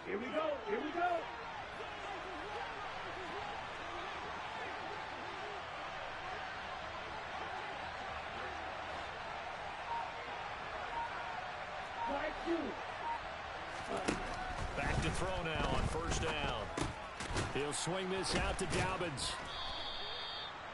Here we go. Here we go. Back to throw now on first down. He'll swing this out to Dobbins.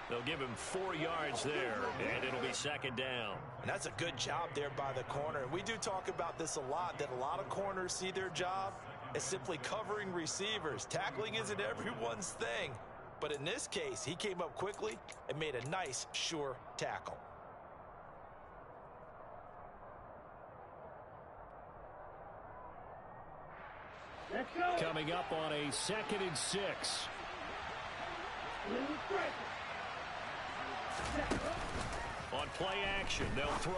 They'll give him 4 yards there, and it'll be second down. And that's a good job there by the corner. We do talk about this a lot, that a lot of corners see their job as simply covering receivers. Tackling isn't everyone's thing. But in this case, he came up quickly and made a nice, sure tackle. Let's go. Coming up on a 2nd and 6. On play action, they'll throw.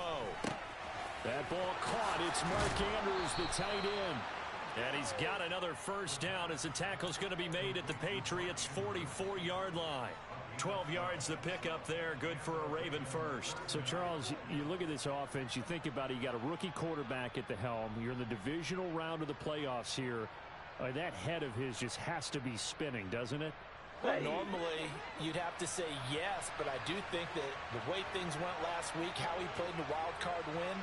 That ball caught. It's Mark Andrews, the tight end. And he's got another first down as the tackle's going to be made at the Patriots' 44-yard line. 12 yards the pickup there. Good for a Raven first. So, Charles, you look at this offense, you think about it, you got a rookie quarterback at the helm. You're in the divisional round of the playoffs here. That head of his just has to be spinning, doesn't it? Well, normally, you'd have to say yes, but I do think that the way things went last week, how he played in the wild card win,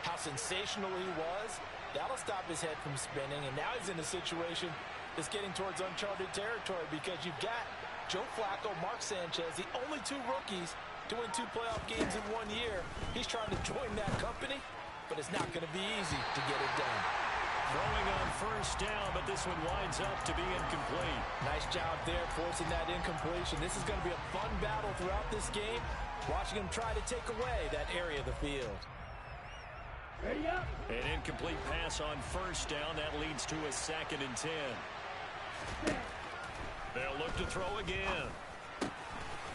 how sensational he was, that'll stop his head from spinning. And now he's in a situation that's getting towards uncharted territory because you've got Joe Flacco, Mark Sanchez, the only 2 rookies to win 2 playoff games in 1 year. He's trying to join that company, but it's not going to be easy to get it done. Throwing on first down, but this one winds up to be incomplete. Nice job there forcing that incompletion. This is going to be a fun battle throughout this game, watching him try to take away that area of the field. Ready up. An incomplete pass on first down. That leads to a 2nd and 10. They'll look to throw again.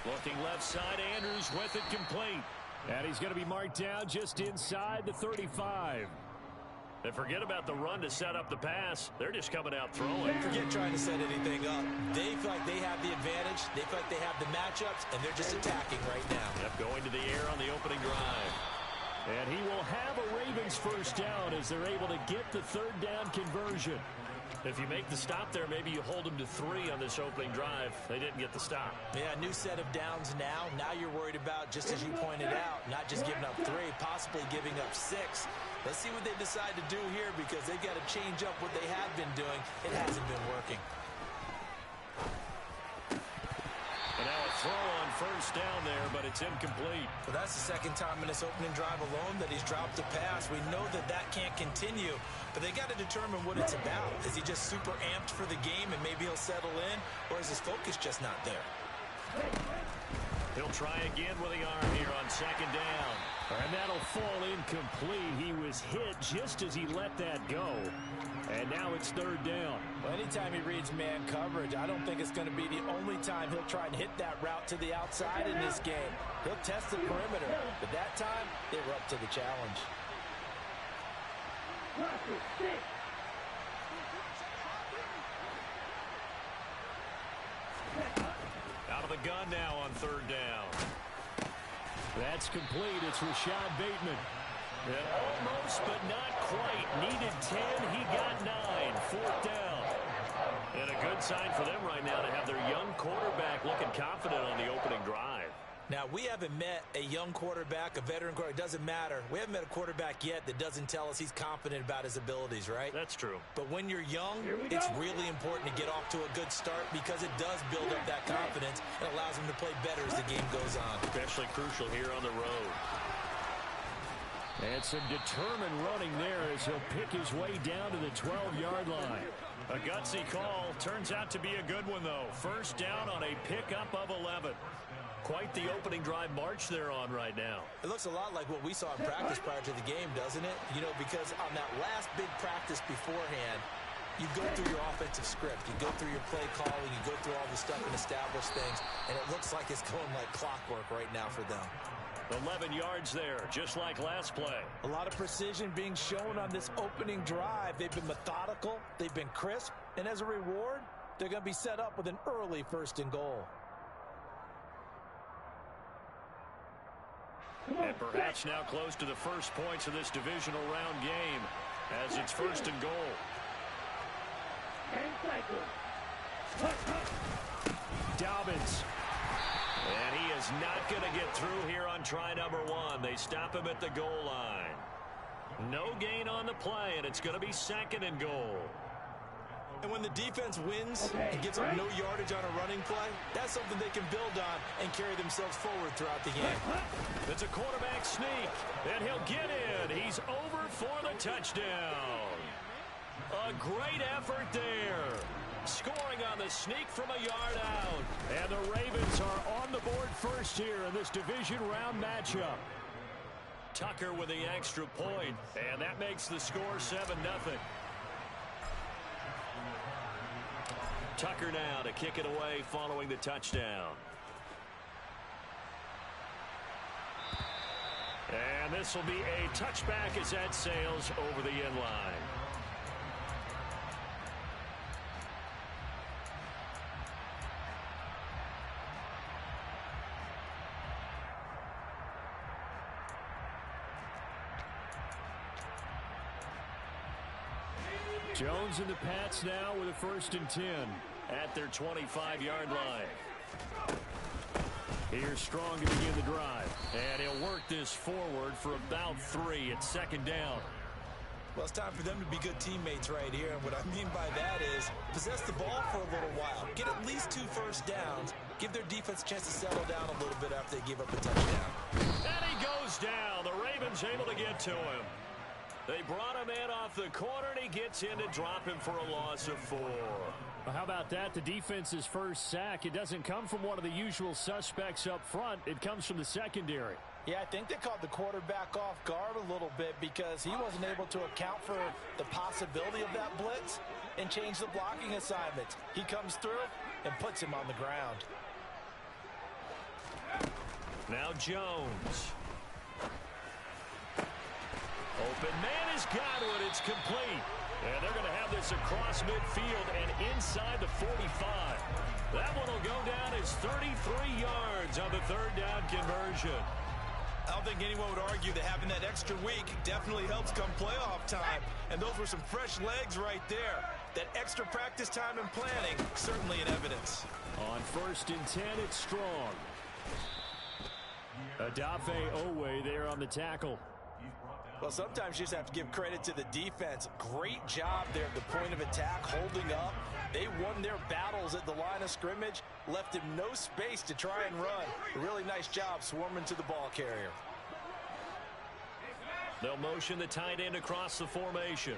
Looking left side, Andrews with it complete. And he's going to be marked down just inside the 35. And forget about the run to set up the pass. They're just coming out throwing. Forget trying to set anything up. They feel like they have the advantage. They feel like they have the matchups, and they're just attacking right now. Yep, going to the air on the opening drive. And he will have a Ravens first down as they're able to get the 3rd down conversion. If you make the stop there, maybe you hold them to 3 on this opening drive. They didn't get the stop. Yeah, new set of downs now. Now you're worried about, just as you pointed out, not just giving up 3, possibly giving up 6. Let's see what they decide to do here because they've got to change up what they have been doing. It hasn't been working. And now a throw on first down there, but it's incomplete. Well, that's the 2nd time in this opening drive alone that he's dropped a pass. We know that that can't continue, but they got to determine what it's about. Is he just super amped for the game and maybe he'll settle in, or is his focus just not there? He'll try again with the arm here on 2nd down. And that'll fall incomplete. He was hit just as he let that go. And now it's 3rd down. Well, anytime he reads man coverage, I don't think it's going to be the only time he'll try and hit that route to the outside in this game. He'll test the perimeter, but that time they were up to the challenge. Out of the gun now on 3rd down. That's complete. It's Rashad Bateman. And almost, but not quite. Needed 10. He got 9. 4th down. And a good sign for them right now to have their young quarterback looking confident on the opening drive. Now, we haven't met a young quarterback, a veteran quarterback. It doesn't matter. We haven't met a quarterback yet that doesn't tell us he's confident about his abilities, right? That's true. But when you're young, it's really important to get off to a good start because it does build up that confidence and allows him to play better as the game goes on. Especially crucial here on the road. And some determined running there as he'll pick his way down to the 12-yard line. A gutsy call. Turns out to be a good one, though. First down on a pickup of 11. Quite the opening drive march they're on right now. It looks a lot like what we saw in practice prior to the game, doesn't it? You know, because on that last big practice beforehand, you go through your offensive script. You go through your play calling. You go through all the stuff and establish things. And it looks like it's going like clockwork right now for them. 11 yards there, just like last play. A lot of precision being shown on this opening drive. They've been methodical. They've been crisp. And as a reward, they're going to be set up with an early 1st and goal. And perhaps now close to the first points of this divisional round game as it's 1st and goal. 10 cycles. Dobbins. And he is not going to get through here on try number 1. They stop him at the goal line. No gain on the play, and it's going to be 2nd and goal. And when the defense wins and gets up no yardage on a running play, that's something they can build on and carry themselves forward throughout the game. It's a quarterback sneak, and he'll get in. He's over for the touchdown. A great effort there. Scoring on the sneak from a yard out. And the Ravens are on the board first here in this division round matchup. Tucker with the extra point, and that makes the score 7-0. Tucker now to kick it away following the touchdown. And this will be a touchback as that sails over the end line. Jones and the Pats now with a 1st and 10 at their 25-yard line. Here's Strong to begin the drive. And he'll work this forward for about 3 at 2nd down. Well, it's time for them to be good teammates right here. And what I mean by that is possess the ball for a little while. Get at least 2 first downs. Give their defense a chance to settle down a little bit after they give up a touchdown. And he goes down. The Ravens able to get to him. They brought him in off the corner, and he gets in to drop him for a loss of 4. Well, how about that? The defense's first sack. It doesn't come from one of the usual suspects up front. It comes from the secondary. Yeah, I think they caught the quarterback off guard a little bit because he wasn't able to account for the possibility of that blitz and change the blocking assignments. He comes through and puts him on the ground. Now Jones. Open man is Godwin. It's complete. And they're going to have this across midfield and inside the 45. That one will go down as 33 yards on the 3rd down conversion. I don't think anyone would argue that having that extra week definitely helps come playoff time. And those were some fresh legs right there. That extra practice time and planning, certainly in evidence. On 1st and 10, it's Strong. Adafe Owe there on the tackle. Well, sometimes you just have to give credit to the defense. Great job there at the point of attack, holding up. They won their battles at the line of scrimmage, left him no space to try and run. A really nice job swarming to the ball carrier. They'll motion the tight end across the formation.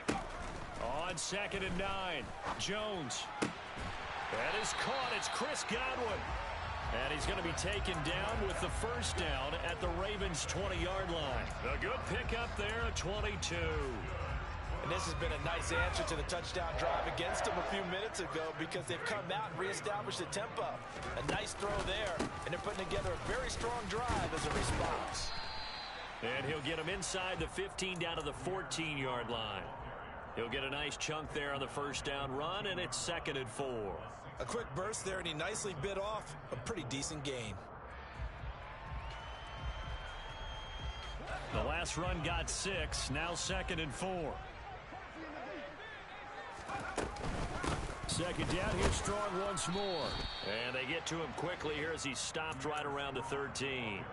On 2nd and 9, Jones. That is caught. It's Chris Godwin. And he's going to be taken down with the 1st down at the Ravens' 20-yard line. A good pickup there at 22. And this has been a nice answer to the touchdown drive against them a few minutes ago because they've come out and reestablished the tempo. A nice throw there, and they're putting together a very strong drive as a response. And he'll get him inside the 15 down to the 14-yard line. He'll get a nice chunk there on the 1st down run, and it's 2nd and 4. A quick burst there, and he nicely bit off a pretty decent gain. The last run got 6, now 2nd and 4. 2nd down, here's Strong once more. And they get to him quickly here as he stopped right around the 13.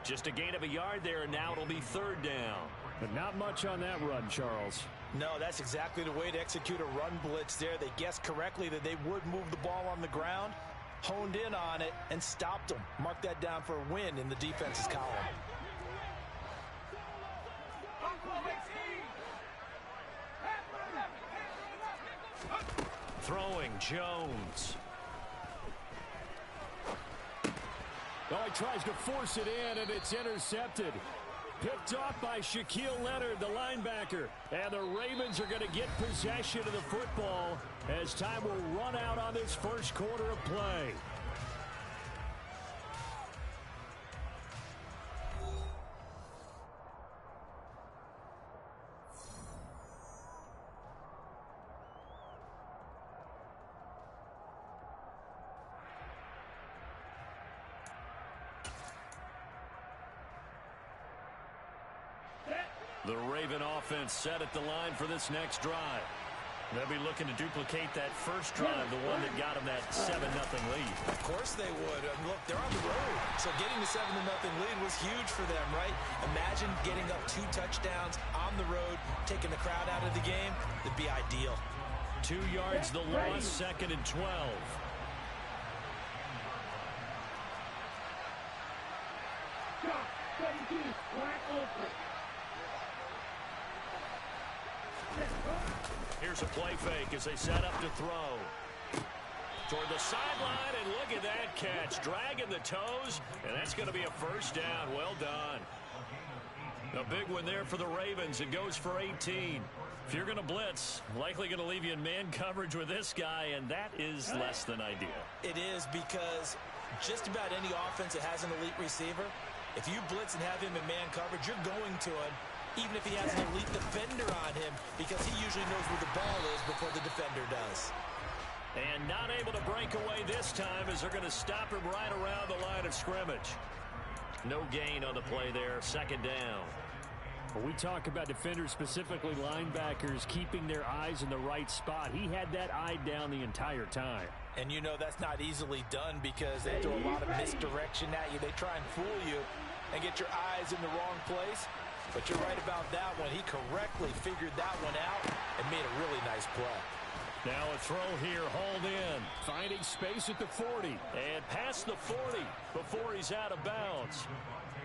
Just a gain of a yard there, and now it'll be 3rd down. But not much on that run, Charles. No, that's exactly the way to execute a run blitz there. They guessed correctly that they would move the ball on the ground, honed in on it, and stopped them. Mark that down for a win in the defense's column. Throwing, Jones. Oh, he tries to force it in, and it's intercepted. Picked off by Shaquille Leonard, the linebacker. And the Ravens are going to get possession of the football as time will run out on this 1st quarter of play. The Raven offense set at the line for this next drive. They'll be looking to duplicate that first drive, the one that got them that 7-0 lead. Of course they would. Look, they're on the road. So getting the 7-0 lead was huge for them, right? Imagine getting up 2 touchdowns on the road, taking the crowd out of the game. It'd be ideal. 2 yards the loss, 2nd and 12. Here's a play fake as they set up to throw. Toward the sideline, and look at that catch. Dragging the toes, and that's going to be a first down. Well done. A big one there for the Ravens. It goes for 18. If you're going to blitz, likely going to leave you in man coverage with this guy, and that is less than ideal. It is, because just about any offense that has an elite receiver, if you blitz and have him in man coverage, you're going to him, even if he has an elite defender on him, because he usually knows where the ball is before the defender does. And not able to break away this time as they're going to stop him right around the line of scrimmage. No gain on the play there, 2nd down. When we talk about defenders, specifically linebackers, keeping their eyes in the right spot, he had that eye down the entire time. And you know that's not easily done because they throw a lot of misdirection at you. They try and fool you and get your eyes in the wrong place. But you're right about that one. He correctly figured that one out and made a really nice play. Now a throw here, hauled in. Finding space at the 40. And past the 40 before he's out of bounds.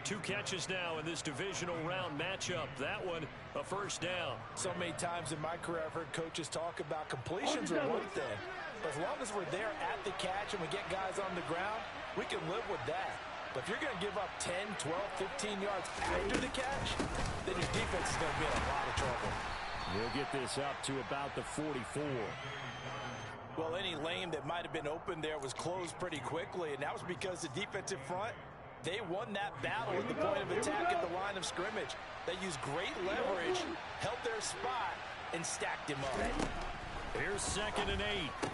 2 catches now in this divisional round matchup. That one, a first down. So many times in my career, I've heard coaches talk about completions are one thing. But as long as we're there at the catch and we get guys on the ground, we can live with that. But if you're going to give up 10, 12, 15 yards after the catch, then your defense is going to be in a lot of trouble. We'll get this up to about the 44. Well, any lane that might have been open there was closed pretty quickly, and that was because the defensive front, they won that battle at the point of attack at the line of scrimmage. They used great leverage, held their spot, and stacked him up. Here's 2nd and 8.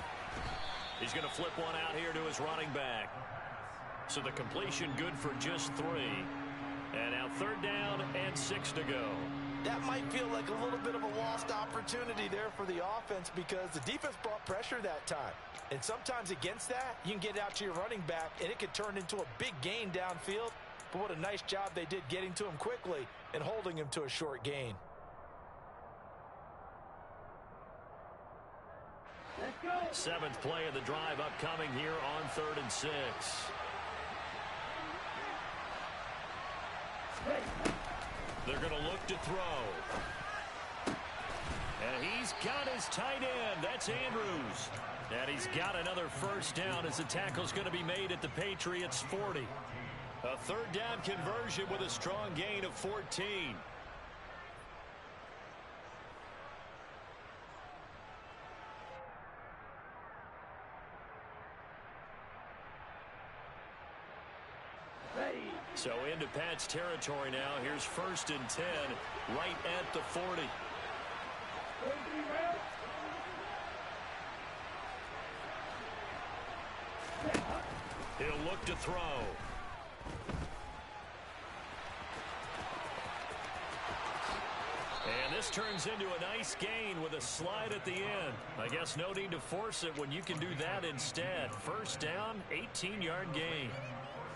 He's going to flip one out here to his running back. So the completion good for just 3. And now 3rd down and 6 to go. That might feel like a little bit of a lost opportunity there for the offense because the defense brought pressure that time. And sometimes against that, you can get out to your running back, and it could turn into a big gain downfield. But what a nice job they did getting to him quickly and holding him to a short gain. Let's go. 7th play of the drive upcoming here on 3rd and 6. They're going to look to throw. And he's got his tight end. That's Andrews. And he's got another first down as the tackle's going to be made at the Patriots 40. A 3rd down conversion with a strong gain of 14. So into Pat's territory now. Here's 1st and 10 right at the 40. He'll look to throw. And this turns into a nice gain with a slide at the end. I guess no need to force it when you can do that instead. First down, 18-yard gain.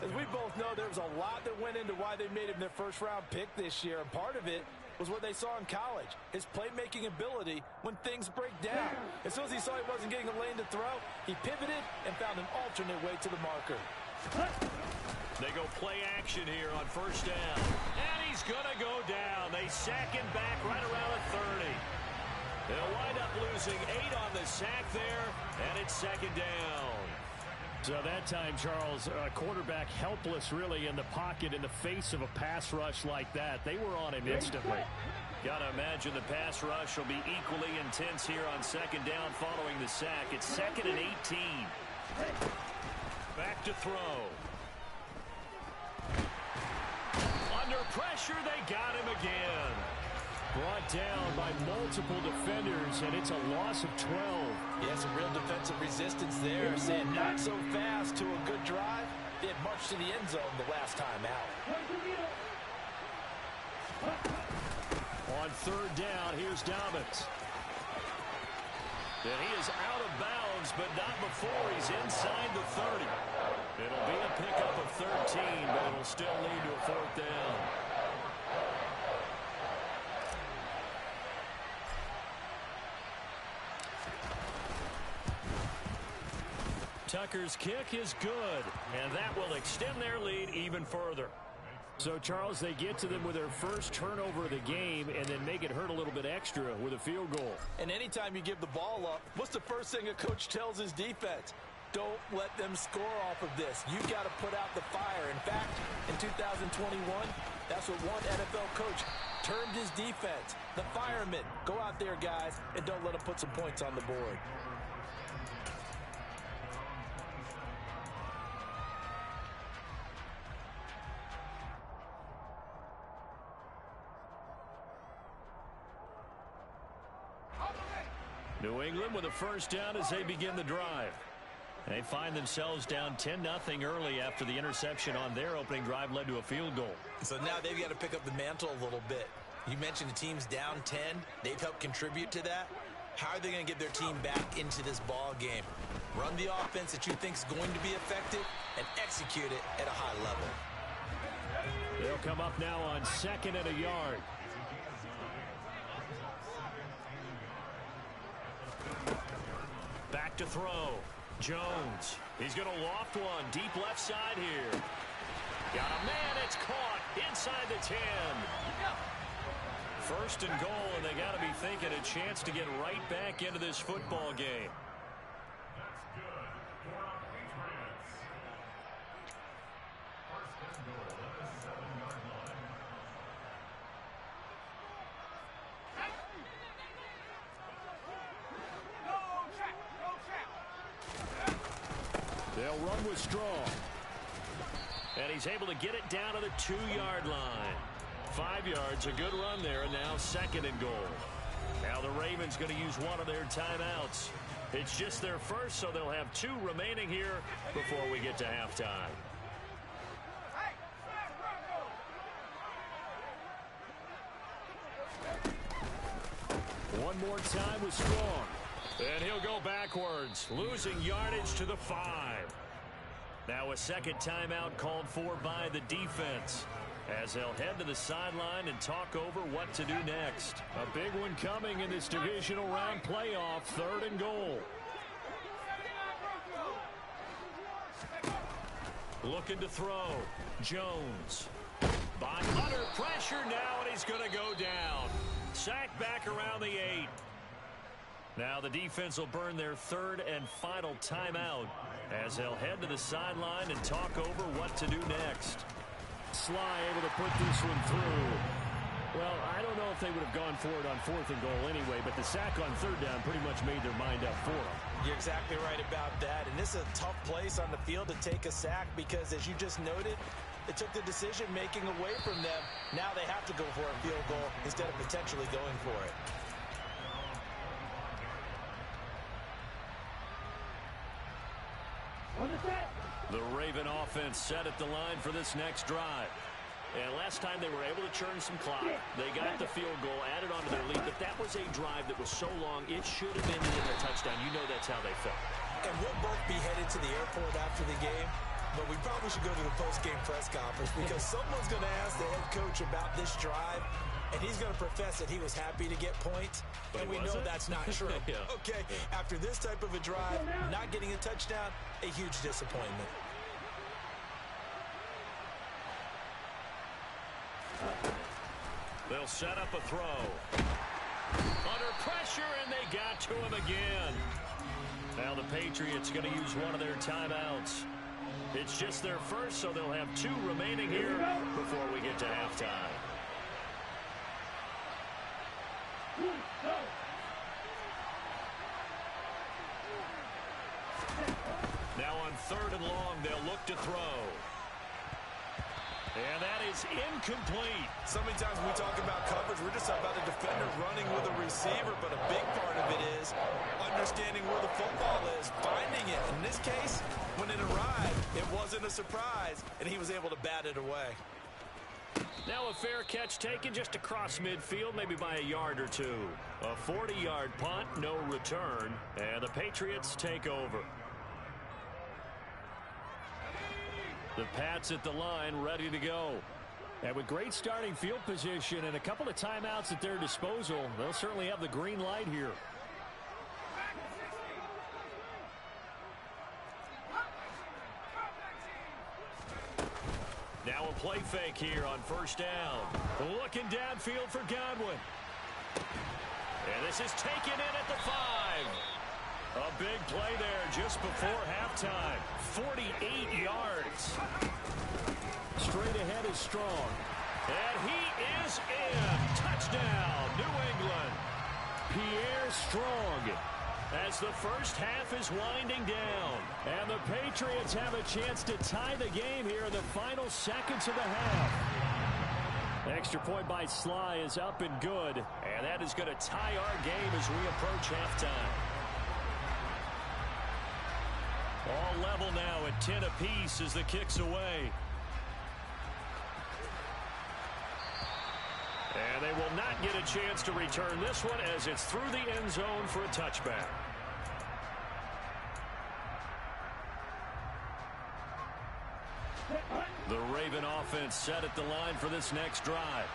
As we both know, there was a lot that went into why they made him their first-round pick this year, and part of it was what they saw in college, his playmaking ability when things break down. As soon as he saw he wasn't getting a lane to throw, he pivoted and found an alternate way to the marker. They go play action here on first down. And he's going to go down. They sack him back right around the 30. They'll wind up losing 8 on the sack there, and it's 2nd down. So that time, Charles, quarterback helpless really in the pocket in the face of a pass rush like that. They were on him instantly. Got to imagine the pass rush will be equally intense here on 2nd down following the sack. It's 2nd and 18. Back to throw. Under pressure, they got him again. Brought down by multiple defenders, and it's a loss of 12. Yeah, some real defensive resistance there. Saying not so fast to a good drive. They had marched to the end zone the last time out. On third down, here's Dobbins. And he is out of bounds, but not before he's inside the 30. It'll be a pickup of 13, but it'll still lead to a fourth down. Tucker's kick is good, and that will extend their lead even further. So, Charles, they get to them with their first turnover of the game and then make it hurt a little bit extra with a field goal. And anytime you give the ball up, what's the first thing a coach tells his defense? Don't let them score off of this. You've got to put out the fire. In fact, in 2021, that's what one NFL coach termed his defense. The firemen. Go out there, guys, and don't let them put some points on the board. New England with a first down as they begin the drive. They find themselves down 10-0 early after the interception on their opening drive led to a field goal. So now they've got to pick up the mantle a little bit. You mentioned the team's down 10. They've helped contribute to that. How are they going to get their team back into this ball game? Run the offense that you think is going to be effective and execute it at a high level. They'll come up now on 2nd and a yard. Back to throw. Jones. He's going to loft one deep left side here. Got a man. It's caught inside the 10. First and goal, and they got to be thinking a chance to get right back into this football game. They'll run with Strong. And he's able to get it down to the 2-yard line. 5 yards, a good run there, and now 2nd and goal. Now the Ravens going to use one of their timeouts. It's just their first, so they'll have 2 remaining here before we get to halftime. One more time with Strong. And he'll go backwards, losing yardage to the 5. Now a second timeout called for by the defense, as they'll head to the sideline and talk over what to do next. A big one coming in this divisional round playoff, 3rd and goal. Looking to throw. Jones. Under pressure now, and he's going to go down. Sacked back around the 8. Now the defense will burn their 3rd and final timeout as they'll head to the sideline and talk over what to do next. Sly able to put this one through. Well, I don't know if they would have gone for it on 4th and goal anyway, but the sack on 3rd down pretty much made their mind up for them. You're exactly right about that, and this is a tough place on the field to take a sack because, as you just noted, it took the decision-making away from them. Now they have to go for a field goal instead of potentially going for it. The Raven offense set at the line for this next drive. And last time they were able to churn some clock. They got the field goal, added on to their lead, but that was a drive that was so long, it should have ended in a touchdown. You know that's how they felt. And we'll both be headed to the airport after the game, but we probably should go to the post-game press conference because someone's going to ask the head coach about this drive, and he's going to profess that he was happy to get points, and we know that's not true. Yeah. Okay, after this type of a drive, not getting a touchdown, a huge disappointment. They'll set up a throw. Under pressure, and they got to him again. Now the Patriots going to use one of their timeouts. It's just their first, so they'll have 2 remaining here before we get to halftime. Now on 3rd and long, they'll look to throw. And that is incomplete. So many times when we talk about coverage, we're just talking about a defender running with a receiver, but a big part of it is understanding where the football is, finding it. In this case, when it arrived, it wasn't a surprise, and he was able to bat it away. Now a fair catch taken just across midfield, maybe by a yard or two. A 40-yard punt, no return, and the Patriots take over. The Pats at the line, ready to go. And with great starting field position and a couple of timeouts at their disposal, they'll certainly have the green light here. Now a play fake here on first down. Looking downfield for Godwin. And this is taken in at the 5. A big play there just before halftime. 48 yards. Straight ahead is Strong. And he is in. Touchdown, New England. Pierre Strong. As the first half is winding down. And the Patriots have a chance to tie the game here in the final seconds of the half. Extra point by Sly is up and good. And that is going to tie our game as we approach halftime. All level now at 10 apiece as the kick's away. And they will not get a chance to return this one as it's through the end zone for a touchback. The Raven offense set at the line for this next drive.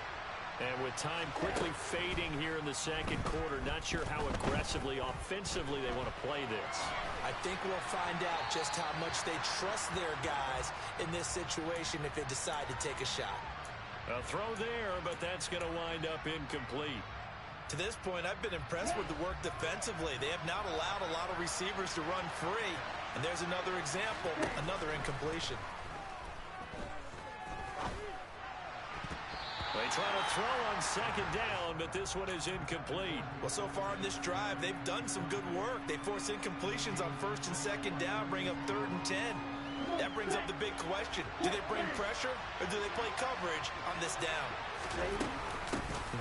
And with time quickly fading here in the second quarter, not sure how aggressively, offensively they want to play this. I think we'll find out just how much they trust their guys in this situation if they decide to take a shot. A throw there, but that's going to wind up incomplete. To this point, I've been impressed with the work defensively. They have not allowed a lot of receivers to run free. And there's another example, another incompletion. They try to throw on second down, but this one is incomplete. Well, so far in this drive, they've done some good work. They force incompletions on first and second down, bring up 3rd and 10. That brings up the big question. Do they bring pressure or do they play coverage on this down?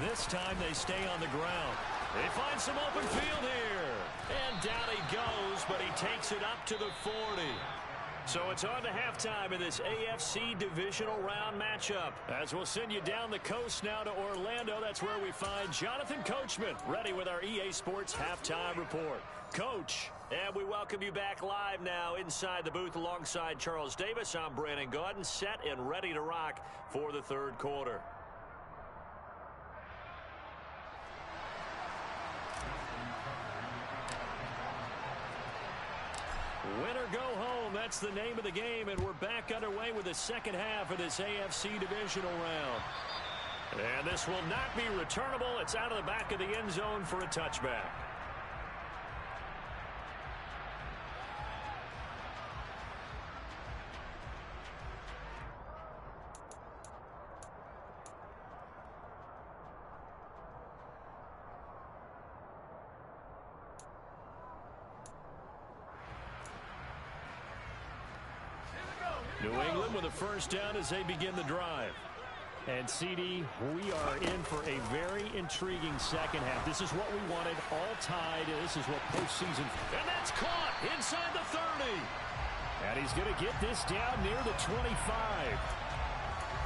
This time they stay on the ground. They find some open field here. And down he goes, but he takes it up to the 40. So it's on to halftime in this AFC divisional round matchup. As we'll send you down the coast now to Orlando. That's where we find Jonathan Coachman ready with our EA Sports halftime report. Coach, and we welcome you back live now inside the booth alongside Charles Davis. I'm Brandon Gaudin, set and ready to rock for the third quarter. Win or go home, that's the name of the game, and we're back underway with the second half of this AFC divisional round. And this will not be returnable. It's out of the back of the end zone for a touchback. New England with a first down as they begin the drive. And CD, we are in for a very intriguing second half. This is what we wanted, all tied. This is what postseason. And that's caught inside the 30. And he's going to get this down near the 25.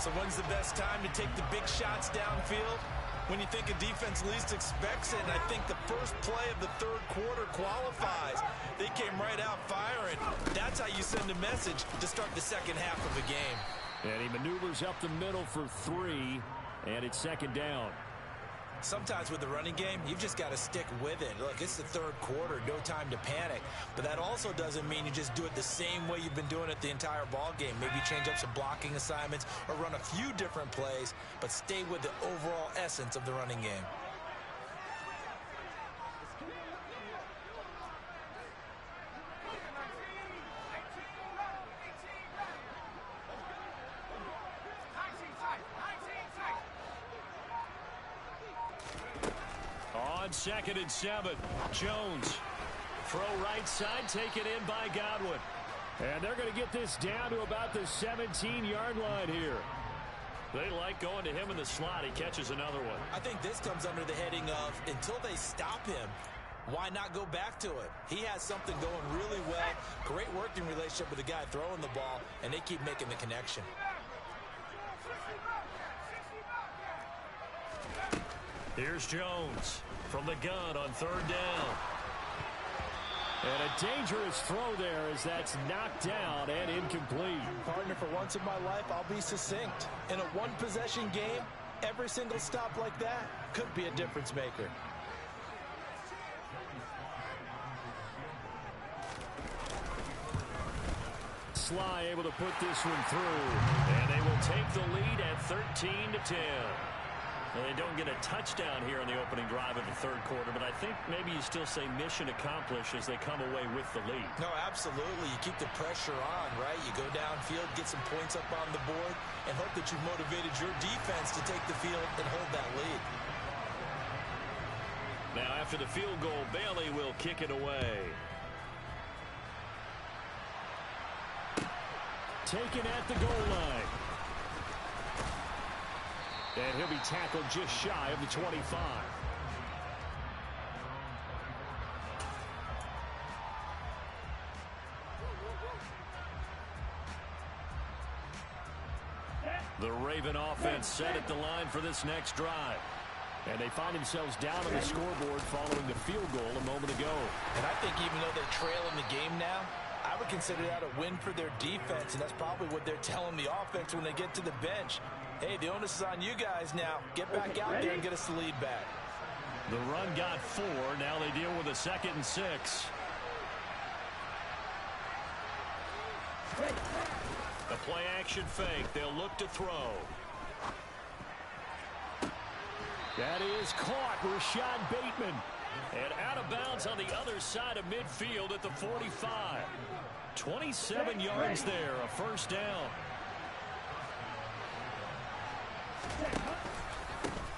So when's the best time to take the big shots downfield? When you think a defense least expects it, and I think the first play of the third quarter qualifies. They came right out firing. That's how you send a message to start the second half of the game. And he maneuvers up the middle for 3, and it's second down. Sometimes with the running game, you've just got to stick with it. Look, it's the third quarter, no time to panic. But that also doesn't mean you just do it the same way you've been doing it the entire ball game. Maybe change up some blocking assignments or run a few different plays, but stay with the overall essence of the running game. On 2nd and 7, Jones. Throw right side, taken in by Godwin. And they're going to get this down to about the 17-yard line here. They like going to him in the slot. He catches another one. I think this comes under the heading of until they stop him, why not go back to it? He has something going really well. Great working relationship with the guy throwing the ball, and they keep making the connection. Here's Jones from the gun on third down. And a dangerous throw there as that's knocked down and incomplete. Partner, for once in my life, I'll be succinct. In a one-possession game, every single stop like that could be a difference maker. Sly able to put this one through. And they will take the lead at 13-10. Well, they don't get a touchdown here in the opening drive of the third quarter, but I think maybe you still say mission accomplished as they come away with the lead. No, absolutely. You keep the pressure on, right? You go downfield, get some points up on the board, and hope that you've motivated your defense to take the field and hold that lead. Now, after the field goal, Bailey will kick it away. Taken at the goal line. And he'll be tackled just shy of the 25. The Raven offense set at the line for this next drive. And they find themselves down on the scoreboard following the field goal a moment ago. And I think even though they're trailing the game now, I would consider that a win for their defense, and that's probably what they're telling the offense when they get to the bench. Hey, the onus is on you guys now. Get back out there and get us the lead back. The run got 4. Now they deal with a 2nd and 6. The play action fake. They'll look to throw. That is caught. Rashad Bateman. And out of bounds on the other side of midfield at the 45. 27 yards there, a first down.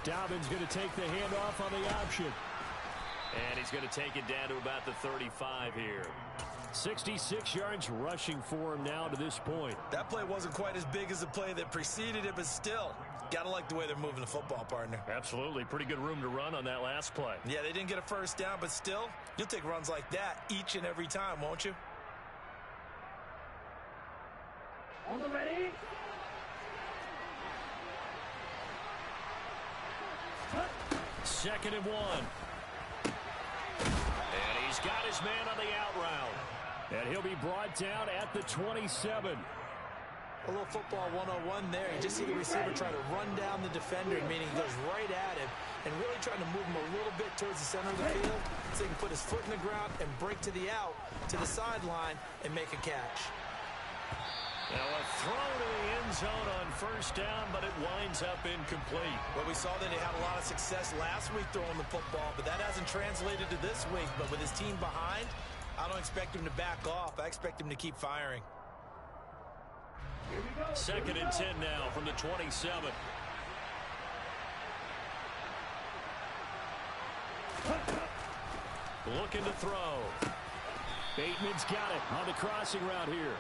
Dobbins going to take the handoff on the option. And he's going to take it down to about the 35 here. 66 yards rushing for him now to this point. That play wasn't quite as big as the play that preceded it, but still, got to like the way they're moving the football, partner. Absolutely. Pretty good room to run on that last play. Yeah, they didn't get a first down, but still, you'll take runs like that each and every time, won't you? On the ready. 2nd and 1. And he's got his man on the out route. And he'll be brought down at the 27. A little football 101 there. You just see the receiver trying to run down the defender, meaning he goes right at him and really trying to move him a little bit towards the center of the field so he can put his foot in the ground and break to the out, to the sideline, and make a catch. Now a throw to the end zone on first down, but it winds up incomplete. Well, we saw that he had a lot of success last week throwing the football, but that hasn't translated to this week. But with his team behind, I don't expect him to back off. I expect him to keep firing. 2nd and 10 now from the 27. Looking to throw. Bateman's got it on the crossing route here.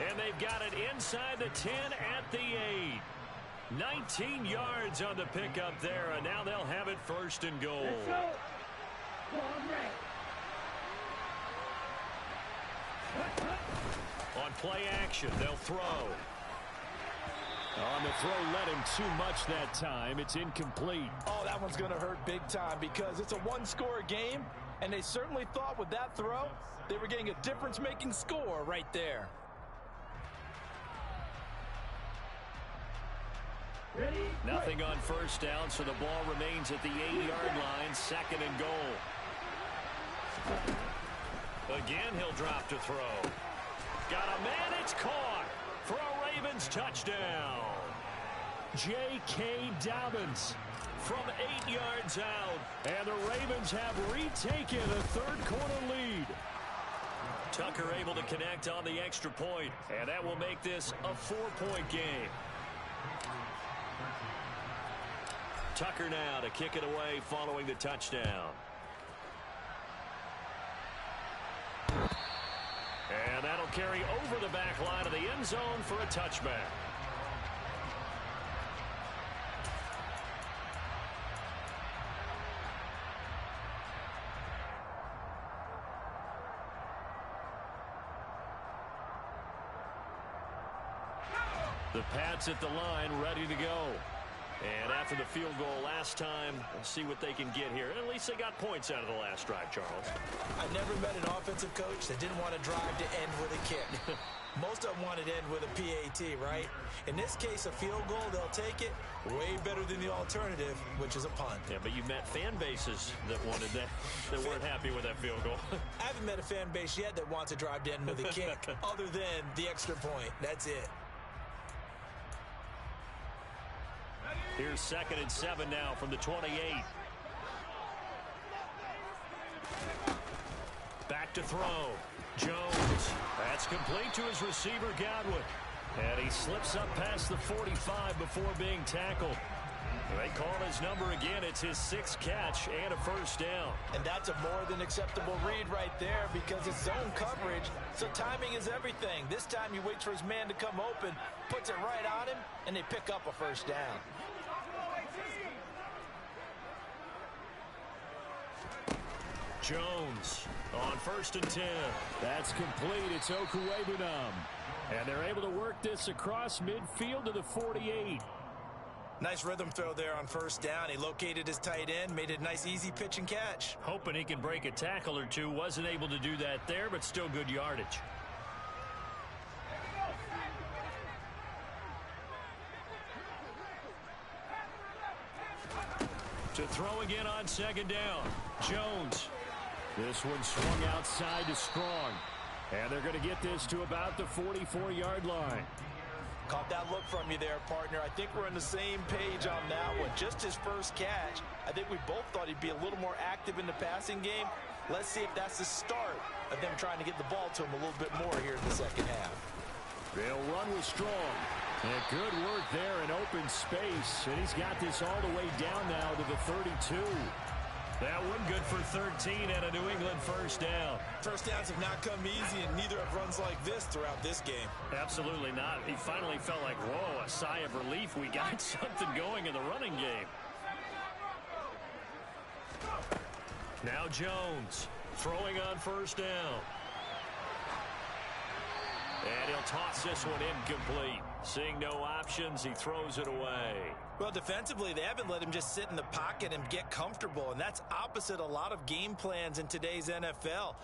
And they've got it inside the 10 at the 8. 19 yards on the pickup there, and now they'll have it 1st and goal. Let's go. On play action, they'll throw. On the throw, let him too much that time. It's incomplete. Oh, that one's going to hurt big time because it's a one-score game, and they certainly thought with that throw they were getting a difference-making score right there. Ready? Nothing on first down, so the ball remains at the 8-yard line, 2nd and goal. Again, he'll drop to throw. Got a man, it's caught for a Ravens touchdown. J.K. Dobbins From 8 yards out. And the Ravens have retaken a third-quarter lead. Tucker able to connect on the extra point, and that will make this a 4-point game. Tucker now to kick it away following the touchdown. And that'll carry over the back line of the end zone for a touchback. The Pats at the line, ready to go. And after the field goal last time, we'll see what they can get here. At least they got points out of the last drive, Charles. I've never met an offensive coach that didn't want to drive to end with a kick. Most of them wanted to end with a PAT, right? In this case, a field goal, they'll take it. Way better than the alternative, which is a punt. Yeah, but you've met fan bases that wanted that, that weren't happy with that field goal. I haven't met a fan base yet that wants to drive to end with a kick, other than the extra point. That's it. Here's 2nd and 7 now from the 28. Back to throw. Jones. That's complete to his receiver, Godwin. And he slips up past the 45 before being tackled. They call his number again. It's his 6th catch and a first down. And that's a more than acceptable read right there because it's zone coverage, so timing is everything. This time he waits for his man to come open, puts it right on him, and they pick up a first down. Jones on 1st and 10. That's complete. It's Okuwebunam. And they're able to work this across midfield to the 48. Nice rhythm throw there on first down. He located his tight end, made it a nice easy pitch and catch. Hoping he can break a tackle or two. Wasn't able to do that there, but still good yardage. To throw again on 2nd down. Jones. This one swung outside to Strong. And they're going to get this to about the 44-yard line. Caught that look from you there, partner. I think we're on the same page on that one. Just his first catch. I think we both thought he'd be a little more active in the passing game. Let's see if that's the start of them trying to get the ball to him a little bit more here in the second half. They'll run with Strong. And good work there in open space. And he's got this all the way down now to the 32. That one good for 13 and a New England first down. First downs have not come easy, and neither have runs like this throughout this game. Absolutely not. He finally felt like, whoa, a sigh of relief. We got something going in the running game. Now Jones throwing on first down. And he'll toss this one incomplete. Seeing no options, he throws it away. Well, defensively, they haven't let him just sit in the pocket and get comfortable, and that's opposite a lot of game plans in today's NFL.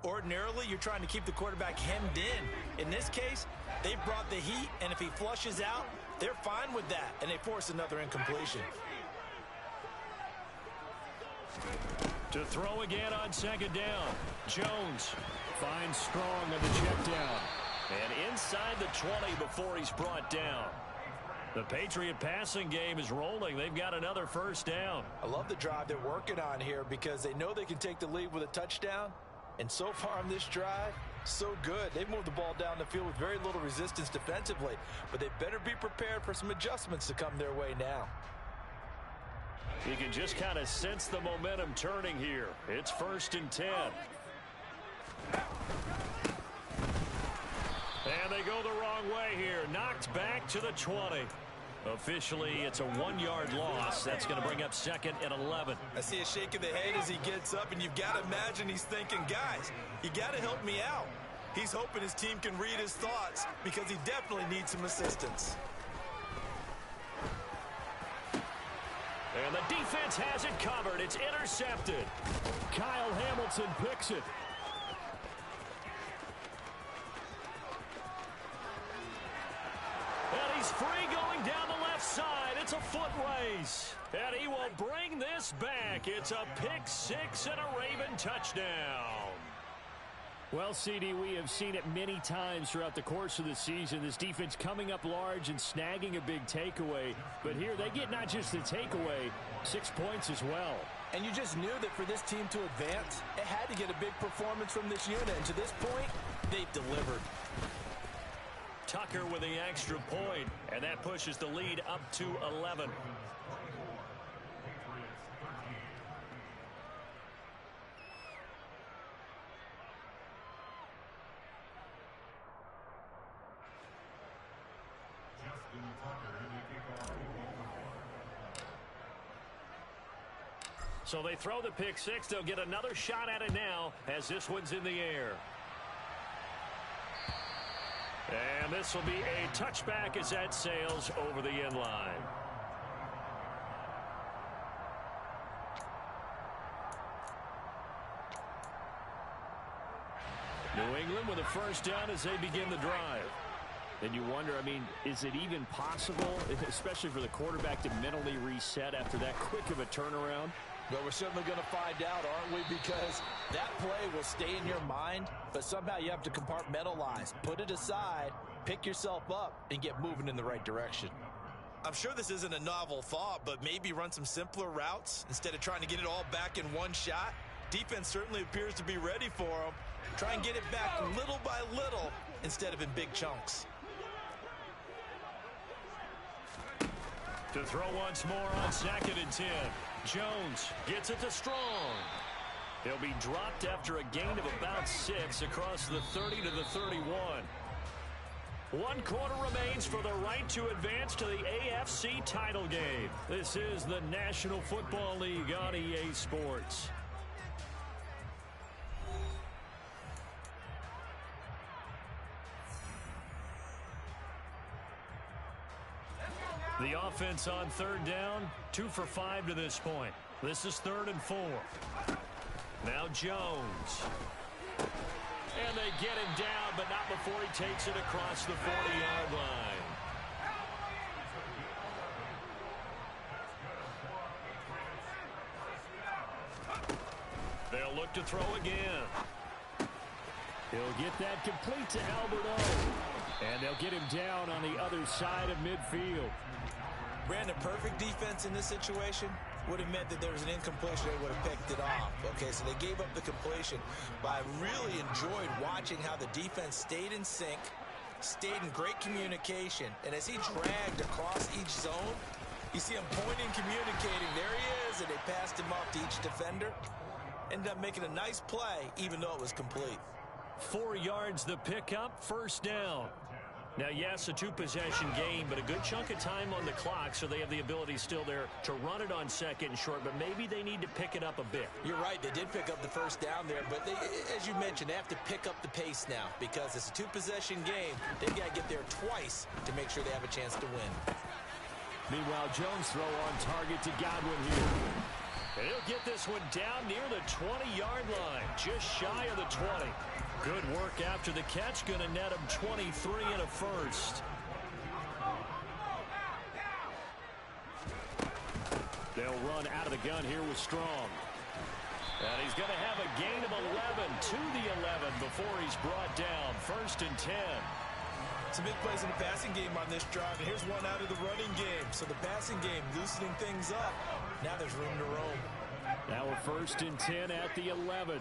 Ordinarily, you're trying to keep the quarterback hemmed in. In this case, they brought the heat, and if he flushes out, they're fine with that, and they force another incompletion. To throw again on 2nd down. Jones finds Strong on the check down. And inside the 20 before he's brought down. The Patriot passing game is rolling. They've got another first down. I love the drive they're working on here because they know they can take the lead with a touchdown. And so far on this drive, so good. They've moved the ball down the field with very little resistance defensively. But they better be prepared for some adjustments to come their way now. You can just kind of sense the momentum turning here. It's 1st and 10. And they go the wrong way here. Knocked back to the 20. Officially, it's a 1-yard loss. That's going to bring up 2nd and 11. I see a shake of the head as he gets up, and you've got to imagine he's thinking, guys, you got to help me out. He's hoping his team can read his thoughts because he definitely needs some assistance. And the defense has it covered. It's intercepted. Kyle Hamilton picks it. And he's free going down the left side. It's a foot race. And he will bring this back. It's a pick six and a Raven touchdown. Well, CD, we have seen it many times throughout the course of the season. This defense coming up large and snagging a big takeaway. But here they get not just the takeaway, 6 points as well. And you just knew that for this team to advance, it had to get a big performance from this unit. And to this point, they've delivered. Tucker with the extra point, and that pushes the lead up to 11. So they throw the pick six. They'll get another shot at it now as this one's in the air. And this will be a touchback as that sails over the end line. New England with a first down as they begin the drive. And you wonder, I mean, is it even possible, especially for the quarterback, to mentally reset after that quick of a turnaround? Well, we're certainly going to find out, aren't we? Because that play will stay in your mind, but somehow you have to compartmentalize, put it aside, pick yourself up, and get moving in the right direction. I'm sure this isn't a novel thought, but maybe run some simpler routes instead of trying to get it all back in one shot. Defense certainly appears to be ready for them. Try and get it back little by little instead of in big chunks. To throw once more on 2nd and 10. Jones gets it to Strong. He'll be dropped after a gain of about 6 across the 30 to the 31. 1 quarter remains for the right to advance to the AFC title game. This is the National Football League on EA Sports. The offense on 3rd down, 2 for 5 to this point. This is 3rd and 4. Now Jones. And they get him down, but not before he takes it across the 40-yard line. They'll look to throw again. He'll get that complete to Albert O. And they'll get him down on the other side of midfield. Brandon, perfect defense in this situation would have meant that there was an incompletion. They would have picked it off. Okay, so they gave up the completion. But I really enjoyed watching how the defense stayed in sync, stayed in great communication. And as he dragged across each zone, you see him pointing, communicating. There he is, and they passed him off to each defender. Ended up making a nice play, even though it was complete. 4 yards the pickup, 1st down. Now, yes, a 2-possession game, but a good chunk of time on the clock, so they have the ability still there to run it on 2nd and short, but maybe they need to pick it up a bit. You're right. They did pick up the 1st down there, but they, as you mentioned, they have to pick up the pace now because it's a 2-possession game. They've got to get there twice to make sure they have a chance to win. Meanwhile, Jones throw on target to Godwin here. And he'll get this one down near the 20-yard line, just shy of the 20. Good work after the catch, going to net him 23 and a first. They'll run out of the gun here with Strong. And he's going to have a gain of 11 to the 11 before he's brought down. 1st and 10. Some big plays in the passing game on this drive, and here's one out of the running game. So the passing game loosening things up. Now there's room to roam. Now a 1st and 10 at the 11.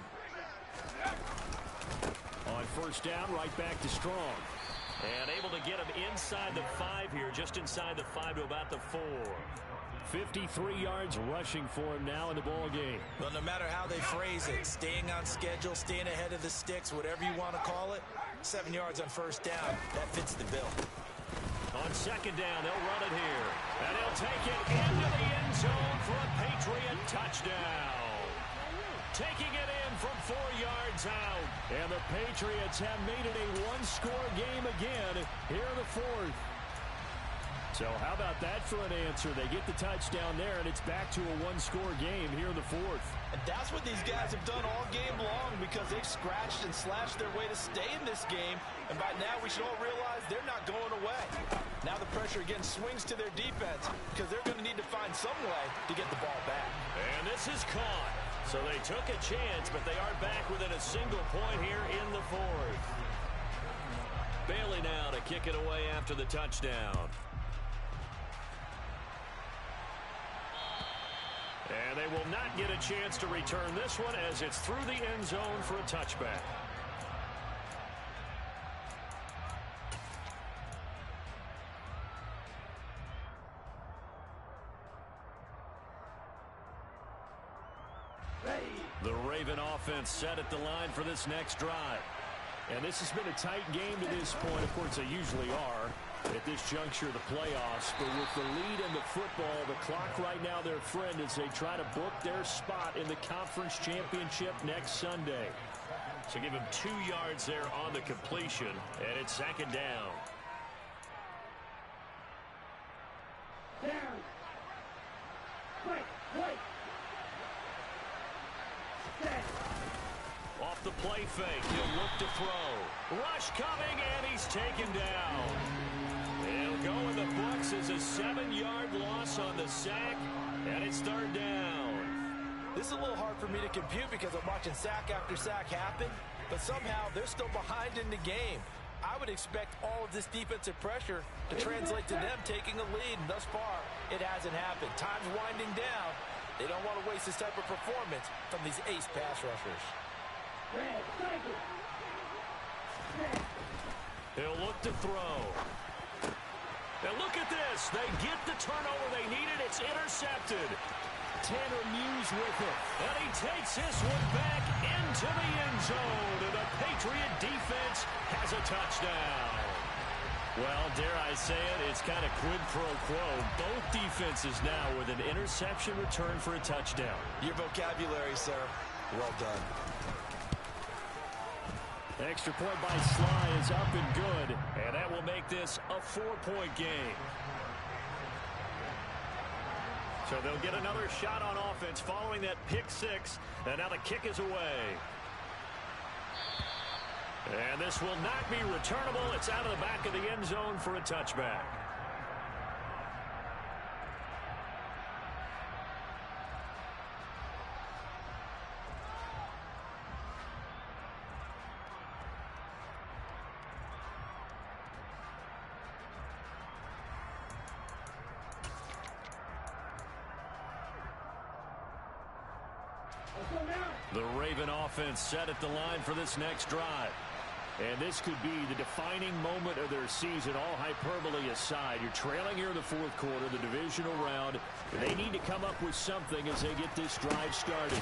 On 1st down, right back to Strong. And able to get him inside the 5 here, just inside the 5 to about the 4. 53 yards rushing for him now in the ball game. Well, no matter how they phrase it, staying on schedule, staying ahead of the sticks, whatever you want to call it, 7 yards on 1st down, that fits the bill. On 2nd down, they'll run it here. And he'll take it into the end zone for a Patriot touchdown. Taking it in from 4 yards out. And the Patriots have made it a 1-score game again here in the 4th. So how about that for an answer? They get the touchdown there, and it's back to a 1-score game here in the 4th. And that's what these guys have done all game long because they've scratched and slashed their way to stay in this game. And by now, we should all realize they're not going away. Now the pressure again swings to their defense because they're going to need to find some way to get the ball back. And this is caught. So they took a chance, but they are back within a single point here in the 4th. Bailey now to kick it away after the touchdown. And they will not get a chance to return this one as it's through the end zone for a touchback. The Raven offense set at the line for this next drive. And this has been a tight game to this point. Of course, they usually are at this juncture of the playoffs. But with the lead in the football, the clock right now their friend as they try to book their spot in the conference championship next Sunday. So give him 2 yards there on the completion, and it's 2nd down. Down. Wait. Set. Off the play fake. He'll look to throw. Rush coming, and he's taken down. He'll go in the books as a 7-yard loss on the sack, and it's third down. This is a little hard for me to compute because I'm watching sack after sack happen, but somehow they're still behind in the game. I would expect all of this defensive pressure to translate to them taking a lead, and thus far, it hasn't happened. Time's winding down. They don't want to waste this type of performance from these ace pass rushers. He'll look to throw. And look at this. They get the turnover they needed. It's intercepted. Tanner Muse with it. And he takes this one back into the end zone. And the Patriot defense has a touchdown. Well, dare I say it, it's kind of quid pro quo. Both defenses now with an interception return for a touchdown. Your vocabulary, sir. Well done. Extra point by Sly is up and good. And that will make this a 4-point game. So they'll get another shot on offense following that pick six. And now the kick is away. And this will not be returnable. It's out of the back of the end zone for a touchback. The Raven offense set at the line for this next drive. And this could be the defining moment of their season, all hyperbole aside. You're trailing here in the fourth quarter, the divisional round. They need to come up with something as they get this drive started.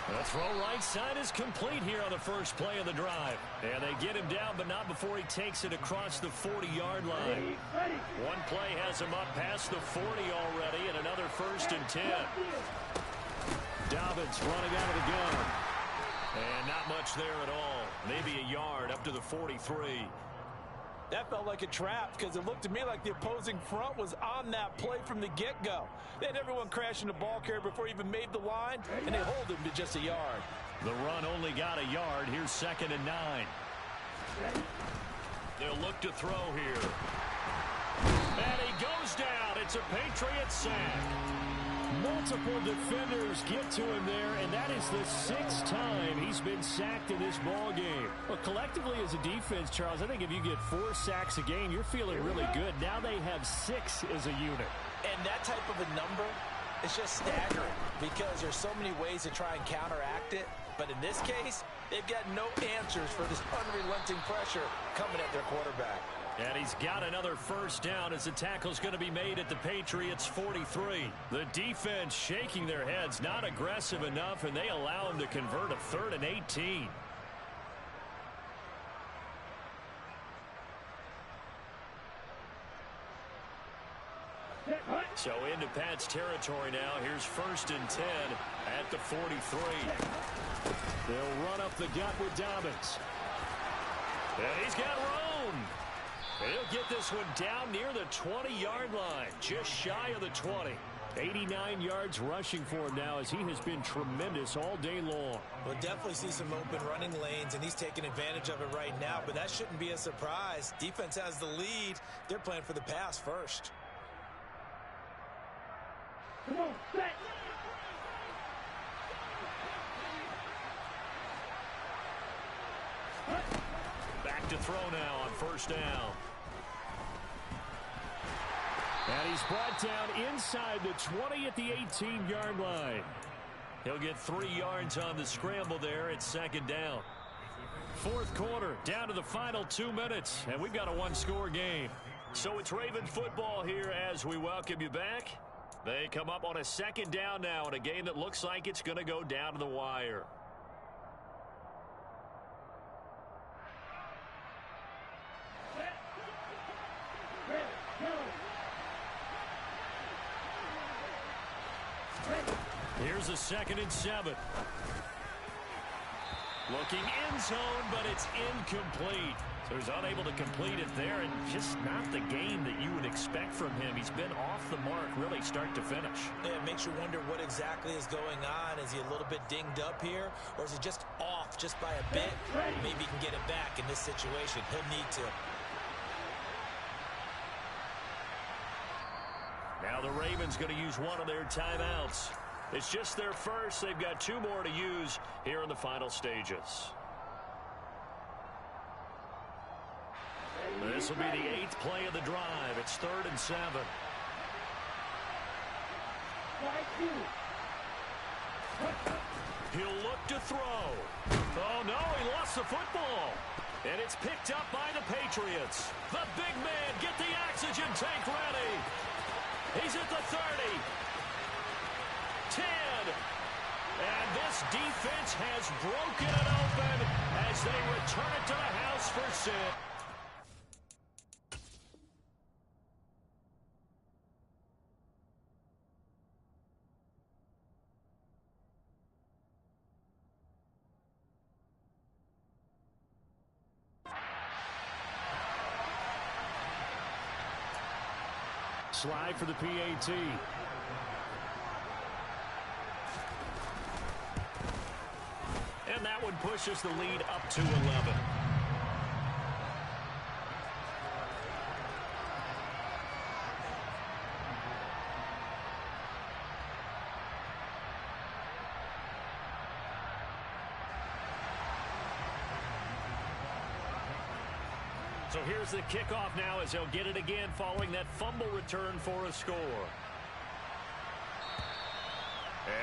The throw right side is complete here on the first play of the drive. And they get him down, but not before he takes it across the 40-yard line. One play has him up past the 40 already, and another 1st and 10. Dobbins running out of the gun. And not much there at all. Maybe a yard up to the 43. That felt like a trap because it looked to me like the opposing front was on that play from the get-go. They had everyone crashing the ball carrier before he even made the line, and they hold him to just a yard. The run only got a yard. Here's 2nd and 9. They'll look to throw here. And he goes down. It's a Patriot sack. Multiple defenders get to him there, and that is the 6th time he's been sacked in this ball game. Well, collectively as a defense, Charles, I think if you get 4 sacks a game, you're feeling really good. Now they have 6 as a unit. And that type of a number is just staggering because there's so many ways to try and counteract it. But in this case, they've got no answers for this unrelenting pressure coming at their quarterback. And he's got another 1st down as the tackle's going to be made at the Patriots 43. The defense shaking their heads, not aggressive enough, and they allow him to convert a 3rd and 18. So into Pat's territory now. Here's 1st and 10 at the 43. They'll run up the gut with Dobbins. And he's got room. He'll get this one down near the 20-yard line, just shy of the 20. 89 yards rushing for him now as he has been tremendous all day long. We'll definitely see some open running lanes, and he's taking advantage of it right now, but that shouldn't be a surprise. Defense has the lead. They're playing for the pass first. Come on, set. Back to throw now on 1st down. And he's brought down inside the 20 at the 18-yard line. He'll get 3 yards on the scramble there at 2nd down. Fourth quarter, down to the final 2 minutes, and we've got a 1-score game. So it's Raven football here as we welcome you back. They come up on a 2nd down now in a game that looks like it's going to go down to the wire. Here's a 2nd and 7. Looking end zone, but it's incomplete. Who's unable to complete it there, and just not the game that you would expect from him. He's been off the mark really start to finish. Yeah, it makes you wonder what exactly is going on. Is he a little bit dinged up here, or is he just off just by a bit? Maybe he can get it back in this situation. He'll need to. Now the Ravens going to use one of their timeouts. It's just their first. They've got 2 more to use here in the final stages. This will be the 8th play of the drive. It's 3rd and 7. He'll look to throw. Oh, no, he lost the football. And it's picked up by the Patriots. The big man, get the oxygen tank ready. He's at the 30. 10. And this defense has broken it open as they return it to the house for 6. Slide for the PAT. And that one pushes the lead up to 11. So here's the kickoff now as they'll get it again following that fumble return for a score.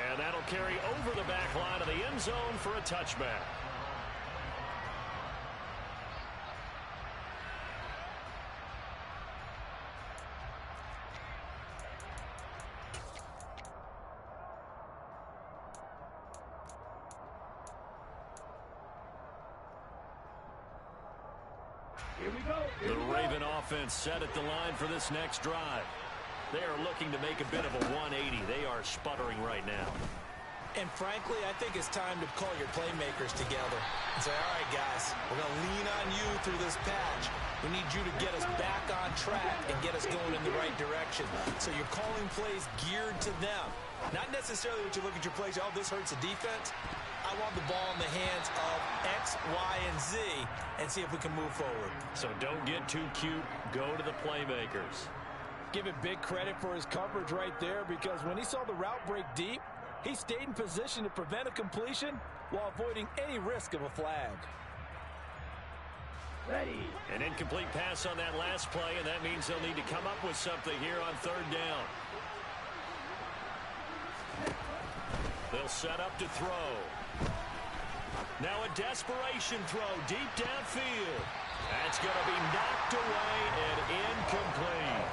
And that'll carry over the back line of the end zone for a touchback. Here we go. The Raven offense set at the line for this next drive. They are looking to make a bit of a 180. They are sputtering right now. And frankly, I think it's time to call your playmakers together and say, all right, guys, we're going to lean on you through this patch. We need you to get us back on track and get us going in the right direction. So you're calling plays geared to them. Not necessarily what you look at your plays, oh, this hurts the defense. I want the ball in the hands of X, Y, and Z and see if we can move forward. So don't get too cute. Go to the playmakers. Give it big credit for his coverage right there, because when he saw the route break deep, he stayed in position to prevent a completion while avoiding any risk of a flag. Ready. An incomplete pass on that last play, and that means they'll need to come up with something here on 3rd down. They'll set up to throw. Now a desperation throw deep downfield. That's going to be knocked away and incomplete.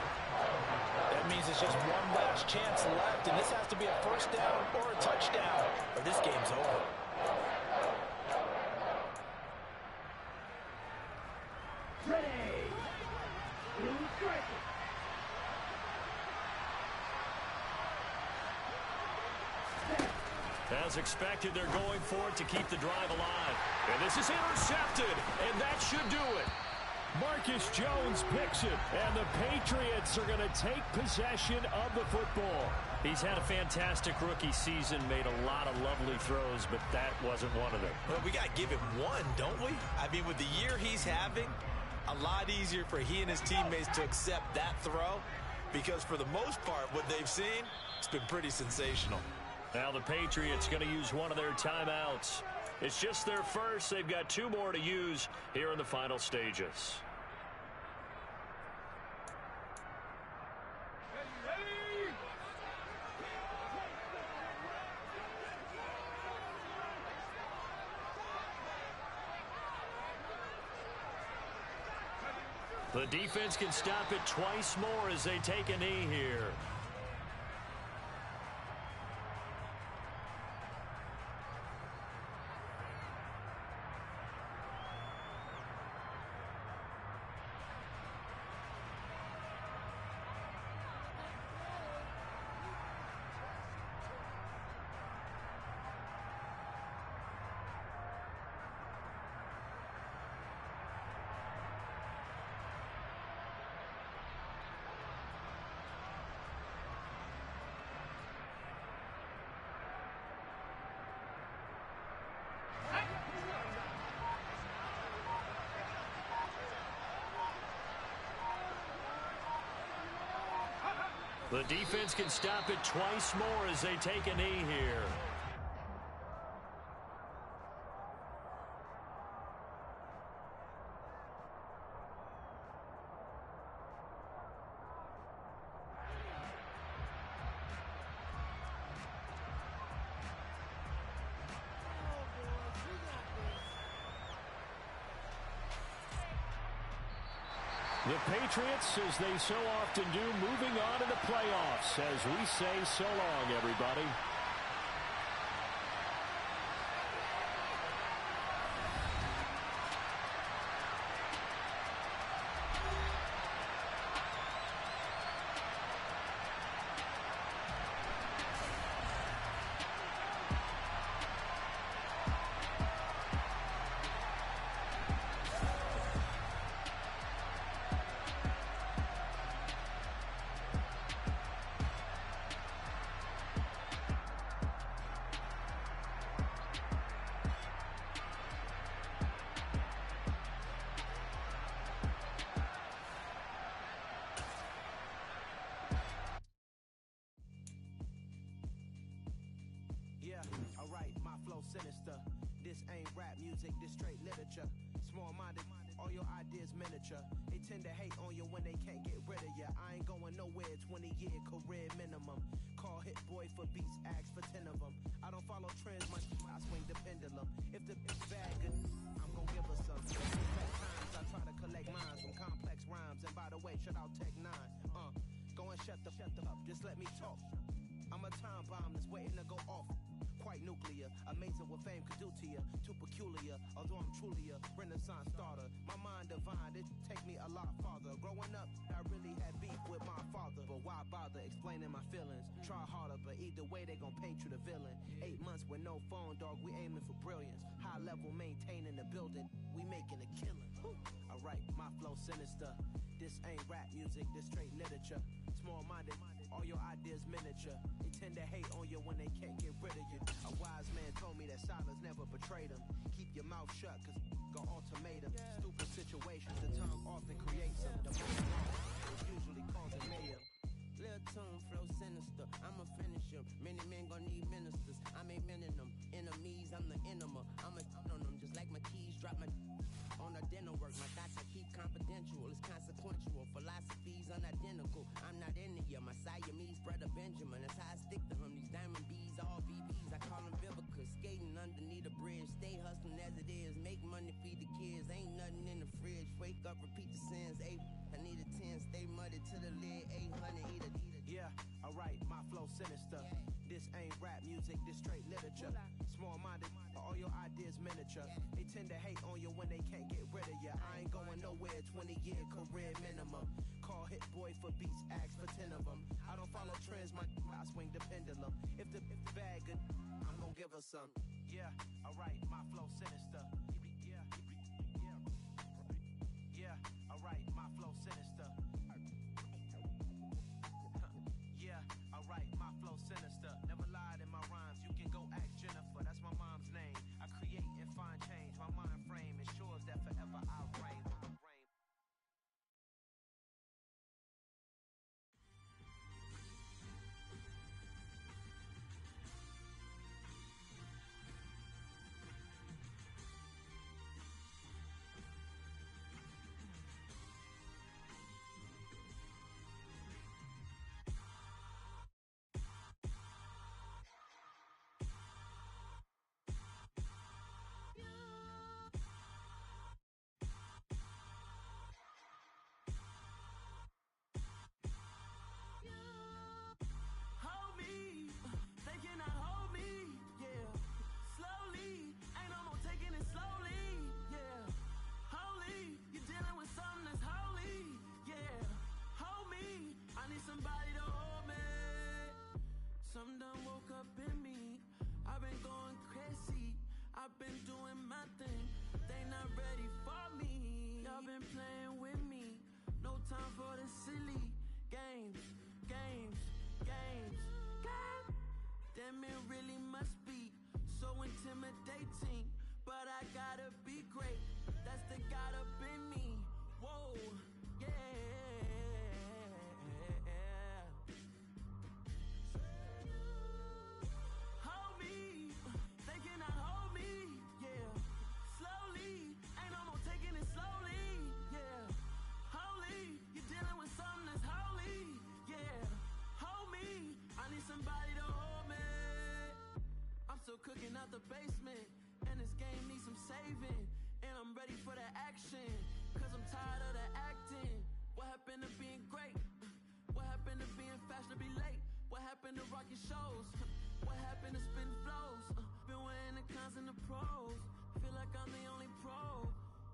That means it's just one last chance left, and this has to be a 1st down or a touchdown, or this game's over. Ready. Blue striker. As expected, they're going for it to keep the drive alive. And this is intercepted, and that should do it. Marcus Jones picks it, and the Patriots are going to take possession of the football. He's had a fantastic rookie season, made a lot of lovely throws, but that wasn't one of them. Well, we got to give him one, don't we? I mean, with the year he's having, a lot easier for he and his teammates to accept that throw, because for the most part, what they've seen, it's been pretty sensational. Now the Patriots going to use one of their timeouts. It's just their first. They've got 2 more to use here in the final stages. The defense can stop it twice more as they take a knee here. The defense can stop it twice more as they take a knee here. The Patriots, as they so often do, moving on to the playoffs as we say so long, everybody. Sinister. This ain't rap music, this straight literature. Small-minded, all your ideas miniature. They tend to hate on you when they can't get rid of you. I ain't going nowhere, 20-year career minimum. Call Hit Boy for beats, ask for 10 of them. I don't follow trends, I swing the pendulum. If the bag good, I'm gonna give her some. Times I try to collect lines from complex rhymes. And by the way, shout out Tech 9. Go and shut the up, just let me talk. I'm a time bomb that's waiting to go off. Quite nuclear, amazing what fame could do to you. Too peculiar, although I'm truly a Renaissance starter. My mind divine, it take me a lot farther. Growing up, I really had beef with my father. But why bother explaining my feelings? Try harder, but either way they gon' paint you the villain. 8 months with no phone, dog, we aiming for brilliance. High level maintaining the building, we making a killing. Alright, my flow sinister. This ain't rap music, this straight literature. Small-minded, all your ideas miniature. They tend to hate on you when they can't get rid of you. A wise man told me that silence never betrayed him. Keep your mouth shut, cause go ultimatum. Stupid situations, the tongue often creates them. The most is usually causing mayhem. Lil' tune, flow sinister, I'ma finish him. Many men gon' need ministers, I'm a men in them. Enemies, I'm the enema. I'ma on them, just like my keys, drop my on the dinner work. My thoughts I keep confidential, it's consequential. Philosophies unidentical, I'm not into you. My Siamese brother Benjamin, that's how I stick to him. These diamond B's, all VBs, I call them Vivica. Skating underneath a bridge, stay hustling as it is. Make money, feed the kids, ain't nothing in the fridge. Wake up, repeat the sins, 8, I need a 10, stay muddy to the lid, 800, eat a. Yeah, alright, my flow sinister. This ain't rap music, this straight literature. Small-minded, all your ideas miniature. They tend to hate on you when they can't get rid of you. I ain't going nowhere, 20-year career minimum. Call Hit Boy for beats, ask for 10 of them. I don't follow trends, I swing the pendulum. If the bag good, I'm gonna give her some. Yeah, alright, my flow sinister. Yeah, alright, my flow sinister. Yeah, alright, my flow sinister. Never lied in my rhymes, you can go ask Jennifer, that's my mom's name. I create and find change, my mind frame ensures that forever I'll reign. Some done woke up in me. I've been going crazy. I've been doing my thing. They not ready for me. Y'all been playing with me. No time for the silly games. Damn, it really must be so intimidating. But I gotta be great. That's the God up in me. Whoa, yeah. the basement, and this game needs some saving. And I'm ready for the action, cause I'm tired of the acting. What happened to being great? What happened to being fashionably late? What happened to rocking shows? What happened to spitting flows? Been wearing the cons and the pros. Feel like I'm the only pro.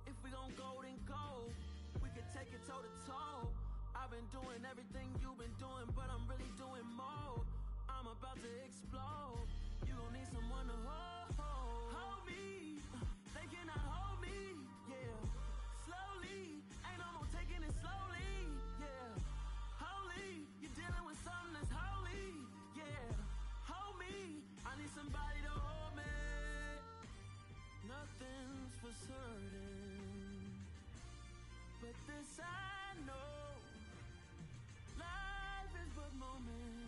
If we gon' go, then go. We can take it toe to toe. I've been doing everything you've been doing, but I'm really doing more. I'm about to explode. You gon' need someone to hold me. They cannot hold me, yeah. Slowly, ain't no more taking it slowly, yeah. Holy, you're dealing with something that's holy, yeah. Hold me, I need somebody to hold me. Nothing's for certain, but this I know. Life is but moments.